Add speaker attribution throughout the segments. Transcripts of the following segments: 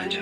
Speaker 1: حاجة.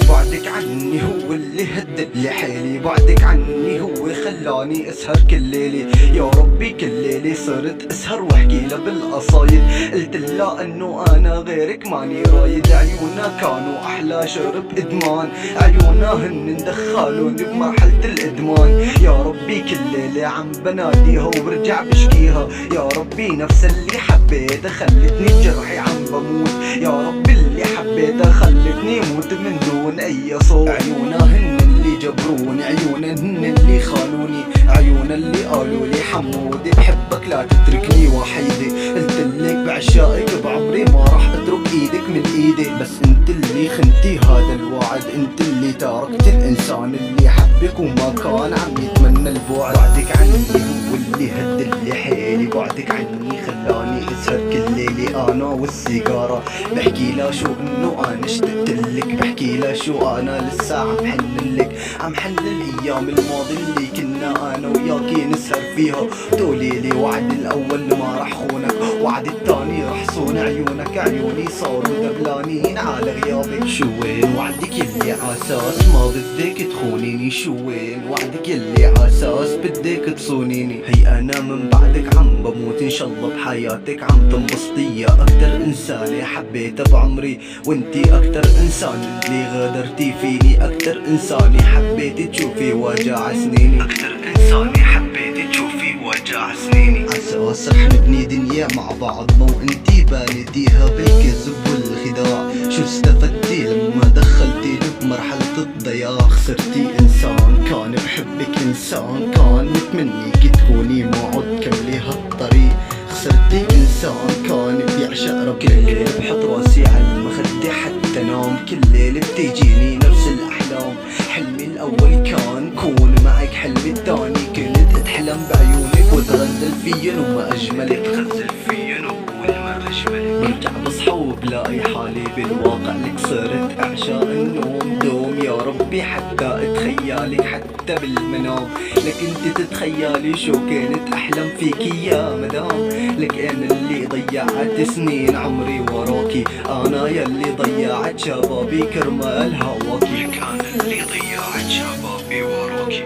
Speaker 2: بعدك عني هو اللي هدد لي حيلي، بعدك عني هو خلاني اسهر كل ليلي. يا ربي كل ليلي صرت اسهر واحكي له بالقصايد، قلت له انه انا غيرك ماني رايد. عيونا كانوا احلى شرب ادمان، عيونا هن دخلوني بمرحلة الادمان. يا ربي كل ليلة عم بناديها وبرجع بشكيها، يا ربي نفس اللي حبيتها خلتني بجرحي عم بموت. يا ربي اللي حبيتها خلتني موت من دون اي صوت. عيونا هن اللي جبروني، عيونا هن اللي خانوني، عيونا اللي قالوا لي حمودي بحبك لا تتركني وحيدي. قلتلك بعشائك بعمري ما راح اترك ايدك من ايدي، بس انت اللي خنتي هذا الوعد، انت اللي تاركت الانسان اللي حبك وما كان عم يتمنى البعد. بعدك عني هو اللي هدد لي حيلي، بعدك عني خلاني اسهر كل ليلي انا والسيجاره. بحكي لا شو انه انا اشتقتلك، بحكي لا شو انا لسه عم حنلك، عم حنل الايام الماضي اللي كنا انا وياكي نسهر فيها. تقولي لي وعد الاول ما رح خونك، وعد الثاني رح صون عيونك. عيوني صاروا دبلانين على غيابك. شو وين وعدك يلي عاساس ما بدك تخونيني؟ شو وين وعدك يلي عاساس بدك تصونيني؟ هي انا من بعدك عم بموت، ان شاء الله بحياتك عم تنبسطي. يا اكتر انسانة حبيتها بعمري، وانتي اكتر انسان اللي غدرتي فيني، اكتر انسانة حبيتي تشوفي وجع سنيني، اكتر انسانة حبيتي تشوفي وجع سنيني. عساس رح نبني دنيا مع بعضنا وانتي بانيتيها بالكذب والخداع. شو استفدتي لما دخلتي بمرحلة الضياع؟ خسرتي انسان كان بحبك، انسان كان متمنيك تكوني معه تكملي هالطريق. خسرتي انسان كان بيعشق ربك. كل ليلة بحط راسي على المخدة حتى نام، كل ليلة بتجيني نفس الاحلام. حلمي الاول كان كون معك، حلمي الثاني كنت اتحلم بعيونك وتغزل فيا وما اجملك، تغزل فيا وما اجملك. برجع بصحى وبلاقي حالي بالواقع لك صرت اعشاق النوم دوم. يا ربي حتى اتخيالك حتى بالمنام، لك انت تتخيلي شو كنت احلم فيكي يا مدام. لك انا اللي ضيعت سنين عمري وراكي، انا يلي ضيعت شبابي كرمال هواكي، لك انا اللي ضيعت شبابي وراكي.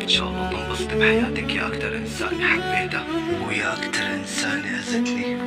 Speaker 2: ان شاء الله تنبسط بحياتك يا اكتر انسان حبيتها، ويا اكتر انسان اذتني.